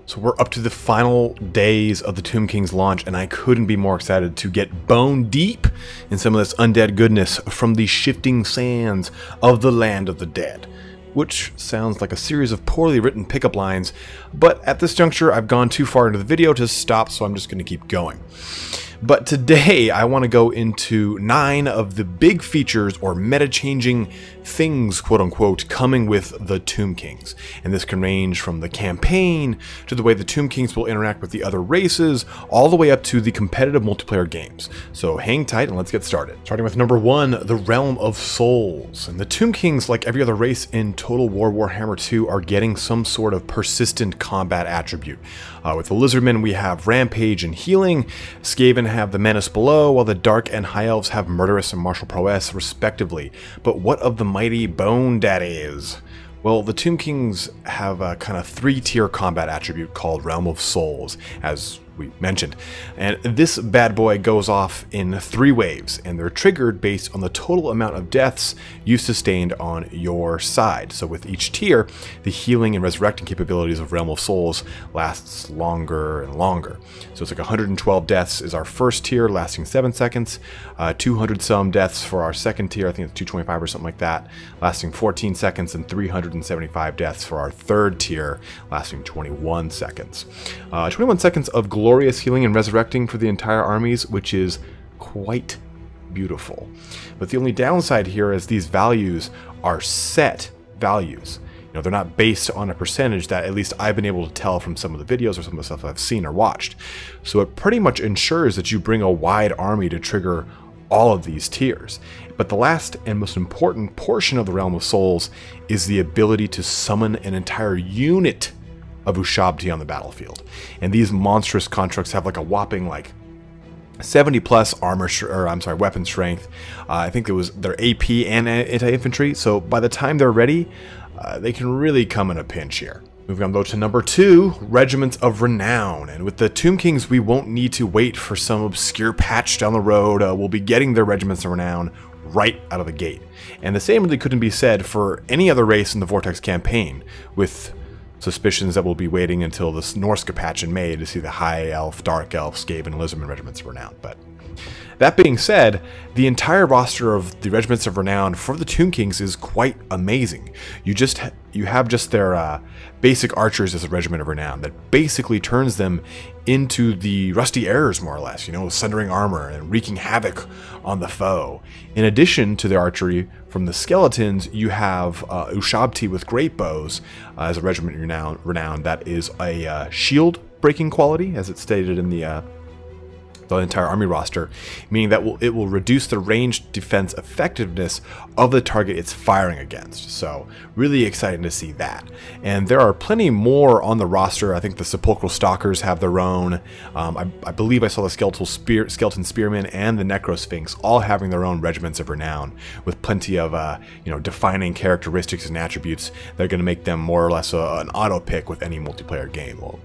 So we're up to the final days of the Tomb King's launch, and I couldn't be more excited to get bone deep in some of this undead goodness from the shifting sands of the land of the dead. Which sounds like a series of poorly written pickup lines, but at this juncture I've gone too far into the video to stop, so I'm just going to keep going. But today I want to go into 9 of the big features or meta-changing things, quote-unquote, coming with the Tomb Kings. And this can range from the campaign, to the way the Tomb Kings will interact with the other races, all the way up to the competitive multiplayer games. So hang tight and let's get started. Starting with number 1, the Realm of Souls. And the Tomb Kings, like every other race in Total War Warhammer 2, are getting some sort of persistent combat attribute. With the Lizardmen we have Rampage and Healing, Skaven have the Menace Below, while the Dark and High Elves have Murderous and Martial Prowess, respectively. But what of the mighty Bone Daddies? Well, the Tomb Kings have a kind of 3-tier combat attribute called Realm of Souls, as we mentioned. And this bad boy goes off in 3 waves, and they're triggered based on the total amount of deaths you sustained on your side. So with each tier, the healing and resurrecting capabilities of Realm of Souls lasts longer and longer. So it's like 112 deaths is our first tier, lasting 7 seconds, 200 some deaths for our second tier, I think it's 225 or something like that, lasting 14 seconds, and 375 deaths for our third tier, lasting 21 seconds. 21 seconds of glorious healing and resurrecting for the entire armies, which is quite beautiful. But the only downside here is these values are set values. You know, they're not based on a percentage that at least I've been able to tell from some of the videos or some of the stuff I've seen or watched. So it pretty much ensures that you bring a wide army to trigger all of these tiers. But the last and most important portion of the Realm of Souls is the ability to summon an entire unit of Ushabti on the battlefield. And these monstrous constructs have like a whopping like 70 plus weapon strength. I think it was their AP and anti-infantry. So by the time they're ready, they can really come in a pinch here. Moving on though to number 2, Regiments of Renown. And with the Tomb Kings, we won't need to wait for some obscure patch down the road. We'll be getting their Regiments of Renown right out of the gate. And the same really couldn't be said for any other race in the Vortex campaign, with suspicions that we'll be waiting until this Norska patch in May to see the High Elf, Dark Elf, Skaven, and Lizardman Regiments of Renown. But that being said, the entire roster of the Regiments of Renown for the Tomb Kings is quite amazing. You have just their basic archers as a Regiment of Renown that basically turns them into the Rusty Arrows, more or less, you know, sundering armor and wreaking havoc on the foe. In addition to the archery from the skeletons, you have Ushabti with great bows as a Regiment of Renown that is a shield breaking quality, as it's stated in the entire army roster, meaning that it will reduce the ranged defense effectiveness of the target it's firing against. So really exciting to see that. And there are plenty more on the roster. I think the Sepulchral Stalkers have their own. I believe I saw the Skeleton Spearmen and the Necrosphinx all having their own Regiments of Renown, with plenty of defining characteristics and attributes that are going to make them more or less an auto pick with any multiplayer game, well,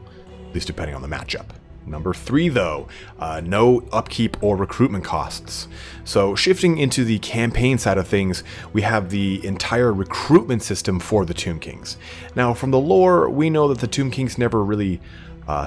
at least depending on the matchup. Number 3 though, no upkeep or recruitment costs. So shifting into the campaign side of things, we have the entire recruitment system for the Tomb Kings. Now from the lore, we know that the Tomb Kings never really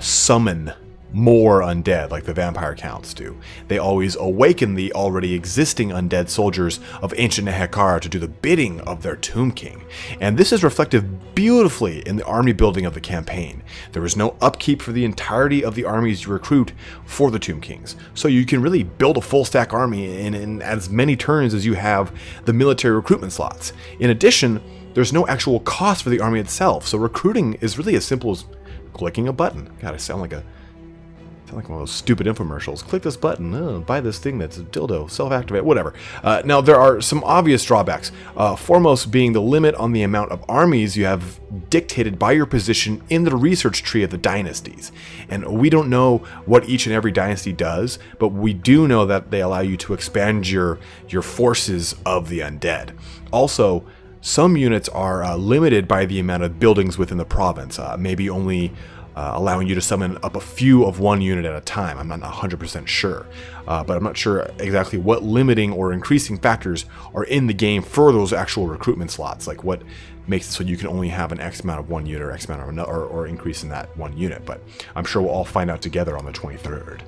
summon more undead like the vampire counts do. They always awaken the already existing undead soldiers of ancient NEHEKHARA to do the bidding of their Tomb King. And this is reflected beautifully in the army building of the campaign. There is no upkeep for the entirety of the armies you recruit for the Tomb Kings. So you can really build a full stack army in as many turns as you have the military recruitment slots. In addition, there's no actual cost for the army itself. So recruiting is really as simple as clicking a button. God, I sound like one of those stupid infomercials. Click this button, buy this thing that's a dildo, self-activate, whatever. Now, there are some obvious drawbacks, foremost being the limit on the amount of armies you have dictated by your position in the research tree of the dynasties. And we don't know what each and every dynasty does, but we do know that they allow you to expand your forces of the undead. Also, some units are limited by the amount of buildings within the province, maybe only allowing you to summon up a few of one unit at a time. I'm not 100% sure, but I'm not sure exactly what limiting or increasing factors are in the game for those actual recruitment slots, like what makes it so you can only have an X amount of one unit or X amount of another, or increase in that one unit, but I'm sure we'll all find out together on the 23rd.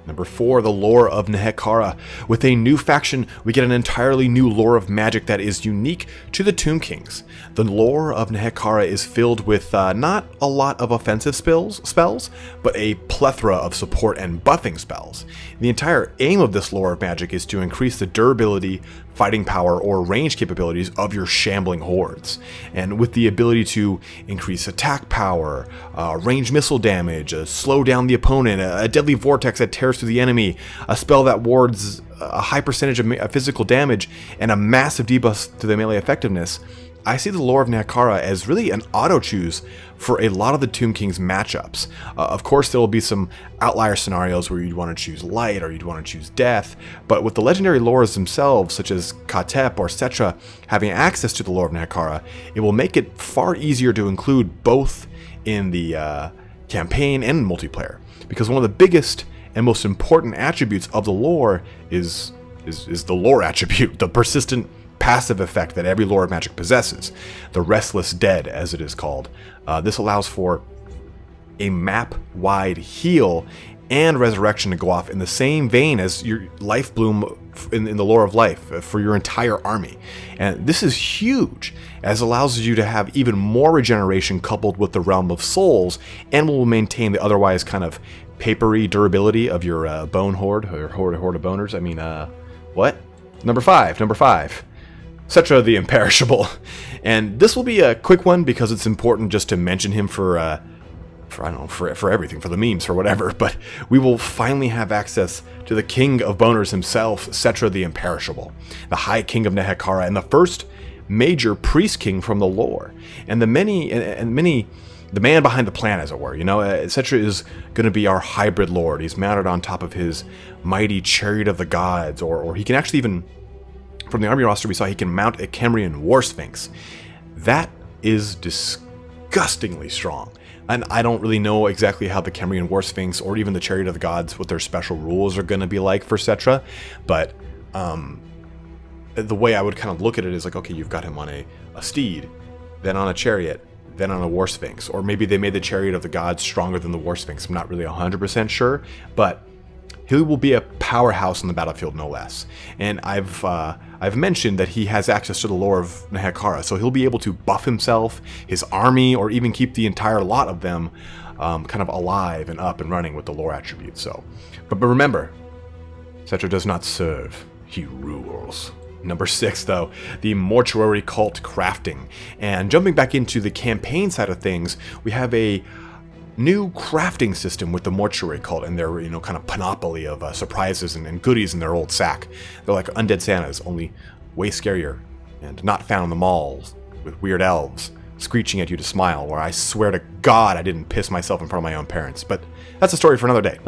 Number 4, the lore of NEHEKHARA. With a new faction, we get an entirely new lore of magic that is unique to the Tomb Kings. The lore of NEHEKHARA is filled with not a lot of offensive spells, but a plethora of support and buffing spells. The entire aim of this lore of magic is to increase the durability, fighting power, or range capabilities of your shambling hordes. And with the ability to increase attack power, range missile damage, slow down the opponent, a deadly vortex that tears through the enemy, a spell that wards a high percentage of physical damage, and a massive debuff to the melee effectiveness, I see the lore of NEHEKHARA as really an auto-choose for a lot of the Tomb Kings matchups. Of course, there will be some outlier scenarios where you'd want to choose light or you'd want to choose death, but with the legendary lores themselves, such as KATEP or SETTRA, having access to the lore of NEHEKHARA, it will make it far easier to include both in the campaign and multiplayer. Because one of the biggest and most important attributes of the lore is the lore attribute, the persistent passive effect that every lore of magic possesses, the Restless Dead, as it is called. This allows for a map-wide heal and resurrection to go off in the same vein as your life bloom in the lore of life for your entire army. And this is huge, as it allows you to have even more regeneration coupled with the Realm of Souls, and will maintain the otherwise kind of papery durability of your bone horde, or horde of boners. I mean, what? Number 5. SETTRA the Imperishable. And this will be a quick one because it's important just to mention him for I don't know, for everything, for the memes, for whatever, but we will finally have access to the King of Boners himself, SETTRA the Imperishable, the High King of NEHEKHARA, and the first major Priest King from the lore, and the man behind the plan, as it were. You know, SETTRA is going to be our hybrid lord. He's mounted on top of his mighty Chariot of the Gods, or he can actually even, from the army roster we saw, he can mount a Kemrian War Sphinx. That is disgustingly strong. And I don't really know exactly how the Kemrian War Sphinx or even the Chariot of the Gods, what their special rules are going to be like for SETTRA, but the way I would kind of look at it is like, okay, you've got him on a steed, then on a chariot, then on a War Sphinx, or maybe they made the Chariot of the Gods stronger than the War Sphinx. I'm not really 100% sure, but he will be a powerhouse on the battlefield, no less. And I've mentioned that he has access to the lore of NEHEKHARA, so he'll be able to buff himself, his army, or even keep the entire lot of them kind of alive and up and running with the lore attribute. So, but remember, SETTRA does not serve, he rules. Number 6, though, the Mortuary Cult crafting. And jumping back into the campaign side of things, we have a new crafting system with the Mortuary Cult and their, kind of panoply of surprises and goodies in their old sack. They're like undead Santas, only way scarier, and not found in the malls, with weird elves screeching at you to smile, where I swear to God I didn't piss myself in front of my own parents. But that's a story for another day.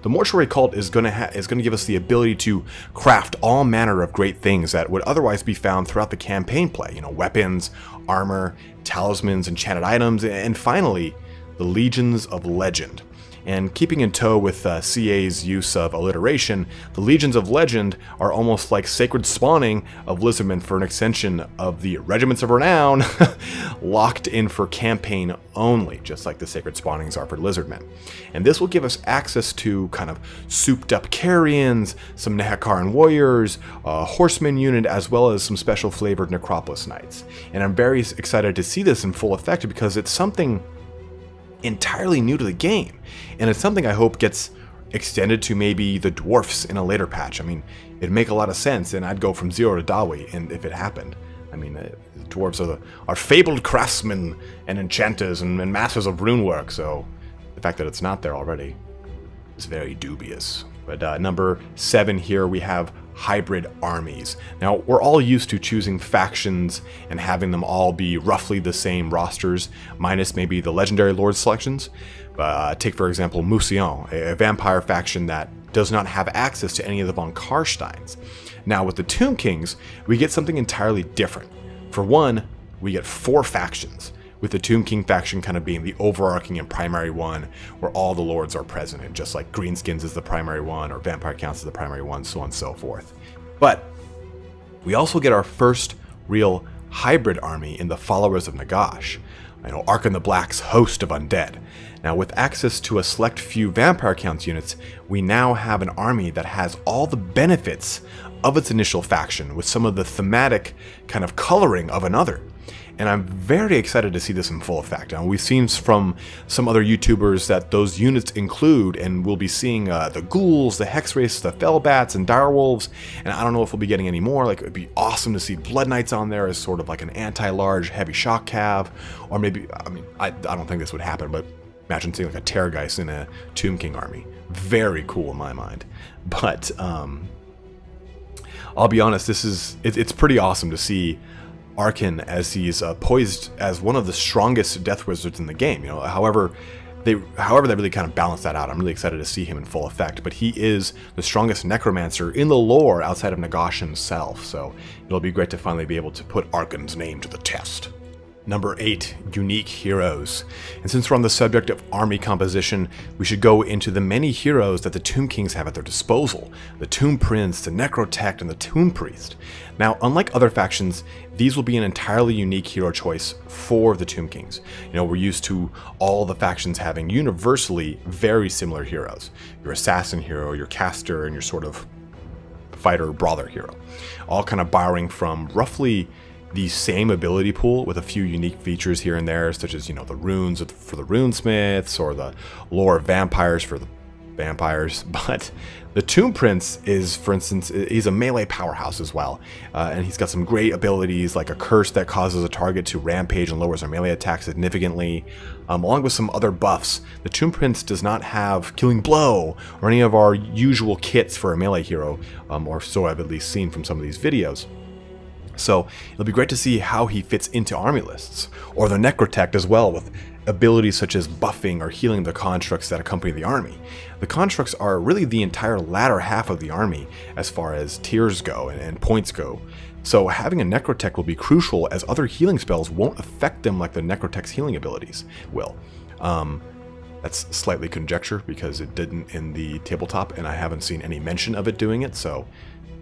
The Mortuary Cult is going to give us the ability to craft all manner of great things that would otherwise be found throughout the campaign play. Weapons, armor, talismans, enchanted items, and finally, the Legions of Legend. And keeping in tow with CA's use of alliteration, the Legions of Legend are almost like sacred spawning of Lizardmen for an extension of the Regiments of Renown, locked in for campaign only, just like the sacred spawnings are for Lizardmen. And this will give us access to kind of souped up Carrions, some NEHEKHARAN warriors, a horseman unit, as well as some special flavored Necropolis Knights. And I'm very excited to see this in full effect because it's something entirely new to the game, and it's something I hope gets extended to maybe the dwarfs in a later patch. I mean, it'd make a lot of sense, and I'd go from 0 to Dawi, and if it happened. I mean, the dwarves are fabled craftsmen and enchanters and masters of rune work, so the fact that it's not there already is very dubious. But number 7 here, we have hybrid armies. Now, we're all used to choosing factions and having them all be roughly the same rosters, minus maybe the legendary lord selections. Take, for example, Mousillon, a vampire faction that does not have access to any of the von Karsteins. Now, with the Tomb Kings, we get something entirely different. For one, we get 4 factions, with the Tomb King faction kind of being the overarching and primary one where all the lords are present, and just like Greenskins is the primary one, or Vampire Counts is the primary one, so on and so forth. But we also get our first real hybrid army in the Followers of Nagash, Arkan the Black's host of undead. Now, with access to a select few Vampire Counts units, we now have an army that has all the benefits of its initial faction with some of the thematic kind of coloring of another. And I'm very excited to see this in full effect. Now, we've seen from some other YouTubers that those units include, and we'll be seeing the ghouls, the hex race, the fellbats, and direwolves. And I don't know if we'll be getting any more. Like, it'd be awesome to see Blood Knights on there as sort of like an anti-large heavy shock cav, or maybe, I mean, I don't think this would happen, but imagine seeing like a Terrorgeist in a Tomb King army. Very cool in my mind. But I'll be honest, it's pretty awesome to see Arkan as he's poised as one of the strongest death wizards in the game. However they really kind of balance that out. I'm really excited to see him in full effect, but he is the strongest necromancer in the lore outside of Nagash himself, so it'll be great to finally be able to put Arkan's name to the test. Number 8, unique heroes. And since we're on the subject of army composition, we should go into the many heroes that the Tomb Kings have at their disposal. The Tomb Prince, the Necrotect, and the Tomb Priest. Now, unlike other factions, these will be an entirely unique hero choice for the Tomb Kings. We're used to all the factions having universally very similar heroes. Your assassin hero, your caster, and your sort of fighter brawler hero. All kind of borrowing from roughly the same ability pool with a few unique features here and there, such as, the runes for the runesmiths, or the lore of vampires for the vampires. But the Tomb Prince is, for instance, he's a melee powerhouse as well, and he's got some great abilities like a curse that causes a target to rampage and lowers their melee attack significantly, along with some other buffs. The Tomb Prince does not have Killing Blow or any of our usual kits for a melee hero, or so I've at least seen from some of these videos. So it'll be great to see how he fits into army lists, or the Necrotect as well, with abilities such as buffing or healing the constructs that accompany the army. The constructs are really the entire latter half of the army as far as tiers go and points go. So having a Necrotect will be crucial, as other healing spells won't affect them like the Necrotect's healing abilities will. That's slightly conjecture because it didn't in the tabletop, and I haven't seen any mention of it doing it, so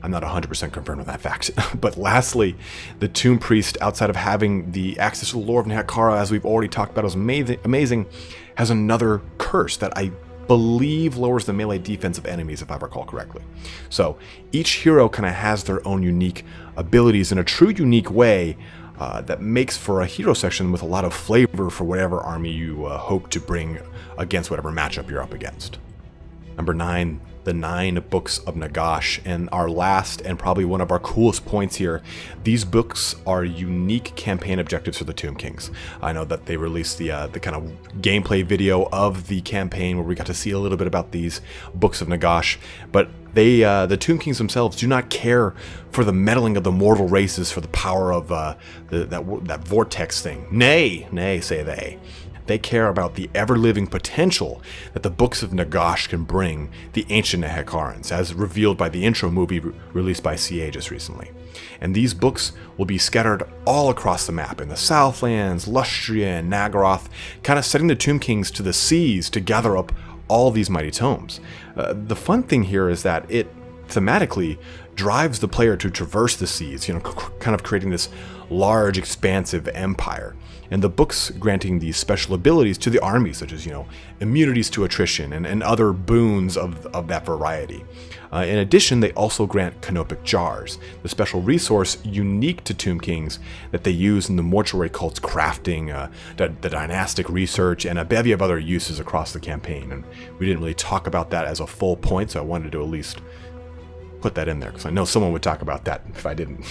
I'm not 100% confirmed with that fact. But lastly, the Tomb Priest, outside of having the access to the lore of NEHEKHARA, as we've already talked about, is amazing, has another curse that I believe lowers the melee defense of enemies, if I recall correctly. So each hero kind of has their own unique abilities in a true unique way that makes for a hero section with a lot of flavor for whatever army you hope to bring against whatever matchup you're up against. Number 9. The 9 Books of Nagash, and our last and probably one of our coolest points here. These books are unique campaign objectives for the Tomb Kings. I know that they released the kind of gameplay video of the campaign where we got to see a little bit about these Books of Nagash, but they, the Tomb Kings themselves, do not care for the meddling of the mortal races for the power of that vortex thing. Nay, say they. They care about the ever-living potential that the Books of Nagash can bring the ancient Nehekharans, as revealed by the intro movie released by CA just recently. And these books will be scattered all across the map, in the Southlands, Lustria, and Nagaroth, kind of setting the Tomb Kings to the seas to gather up all these mighty tomes. The fun thing here is that it thematically drives the player to traverse the seas, kind of creating this large, expansive empire. And the books granting these special abilities to the army, such as, immunities to attrition and other boons of that variety. In addition, they also grant canopic jars, the special resource unique to Tomb Kings that they use in the mortuary cult's crafting, the dynastic research, and a bevy of other uses across the campaign. And we didn't really talk about that as a full point, so I wanted to at least put that in there, because I know someone would talk about that if I didn't.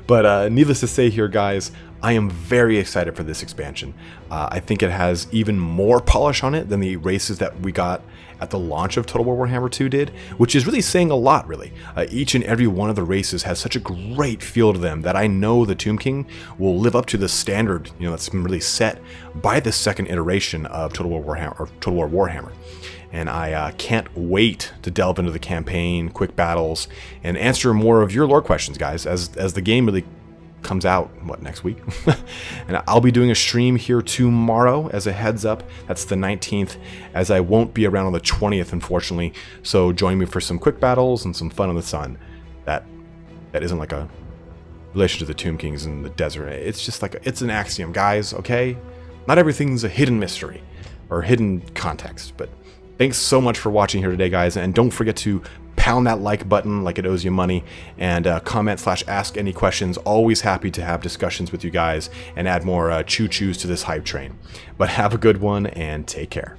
But needless to say here, guys, I am very excited for this expansion. I think it has even more polish on it than the races that we got at the launch of Total War Warhammer 2 did, which is really saying a lot, really. Each and every one of the races has such a great feel to them that I know the Tomb King will live up to the standard, that's been really set by the second iteration of Total War Warhammer. And I can't wait to delve into the campaign, quick battles, and answer more of your lore questions, guys, as the game really comes out, what, next week? And I'll be doing a stream here tomorrow as a heads up. That's the 19th, as I won't be around on the 20th, unfortunately. So join me for some quick battles and some fun in the sun. That isn't like a relation to the Tomb Kings in the desert. It's just like, it's an axiom, guys, okay? Not everything's a hidden mystery or hidden context, but thanks so much for watching here today, guys, and don't forget to pound that like button like it owes you money, and comment/ask any questions. Always happy to have discussions with you guys and add more choo-choos to this hype train. But have a good one and take care.